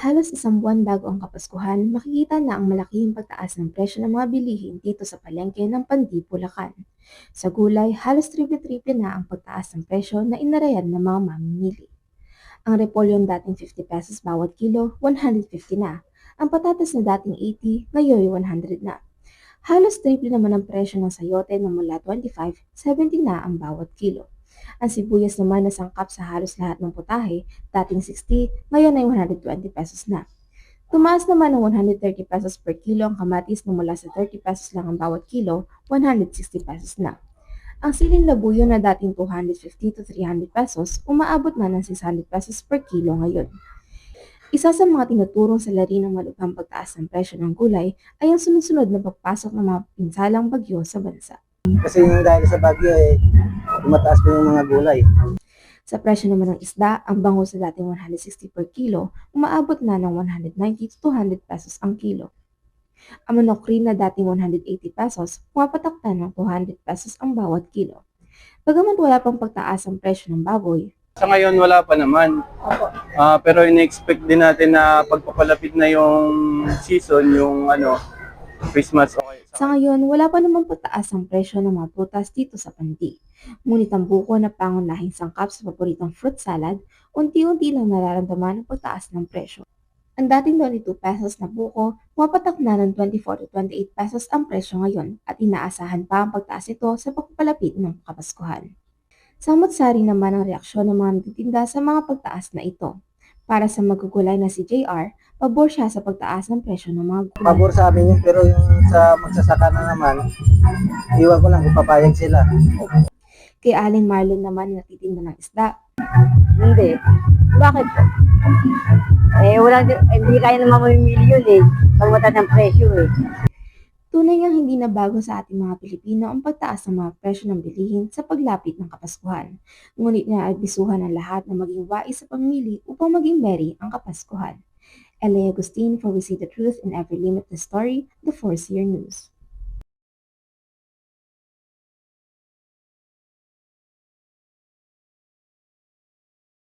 Halos isang buwan bago ang Kapaskuhan, makikita na ang malaking pagtaas ng presyo ng mga bilihin dito sa palengke ng Pandi, Bulacan. Sa gulay, halos triple-triple na ang pagtaas ng presyo na inarayan ng mga mamimili. Ang repolyong dating 50 pesos bawat kilo, 150 na. Ang patatas na dating 80, ngayon 100 na. Halos triple naman ang presyo ng sayote na mula 25, 70 na ang bawat kilo. Ang sibuyas naman na sangkap sa halos lahat ng putahe, dating 60, ngayon ay 120 pesos na. Tumaas naman ng 130 pesos per kilo ang kamatis na mula sa 30 pesos lang ang bawat kilo, 160 pesos na. Ang siling labuyo na dating 250 to 300 pesos, umaabot na ng 600 pesos per kilo ngayon. Isa sa mga tinuturong salarin ng malubhang pagtaas ng presyo ng gulay ay ang sunod-sunod na pagpasok ng mga pinsalang bagyo sa bansa. Kasi yung dahil sa bagyo tumataas po yung mga gulay. Sa presyo naman ng isda, ang bangus sa dating 160 per kilo, umaabot na ng 190 to 200 pesos ang kilo. Ang manok rin na dating 180 pesos, pumapatak na ng 200 pesos ang bawat kilo. Bagamat wala pang pagtaas ang presyo ng baboy, Sa ngayon wala pa naman. Pero in-expect din natin na pagpapalapit na yung season, yung Christmas. Okay. sa ngayon wala pa namang pagtaas ang presyo ng mga prutas dito sa Pandi. Ngunit ang buko na pangunahing sangkap sa paboritong fruit salad, unti-unti lang nararamdaman ang pagtaas ng presyo. Ang dating 22 pesos na buko, pumapatak na ng 24 to 28 pesos ang presyo ngayon at inaasahan pa ang pagtaas ito sa pagpapalapit ng Kapaskuhan. Samot-sari naman ang reaksyon ng mga nagtitinda sa mga pagtaas na ito. Para sa magugulay na si JR, pabor siya sa pagtaas ng presyo ng mga gulay. Pabor sa amin yun, pero yung sa magsasaka na naman, iwan ko lang kung papayag sila. Kay Aling Marlon naman na nagtitinda ng isda, Hindi. Bakit po? Hindi kaya naman mamimili yun pag mataas ang presyo tunay ngang hindi na bago sa ating mga Pilipino ang pagtaas ng mga presyo ng bilihin sa paglapit ng Kapaskuhan. Ngunit naaabisuhan ang lahat na maging wais sa pamili upang maging merry ang Kapaskuhan. Elea Agustin for We See the Truth in Every Limitless Story, The Four Seer News.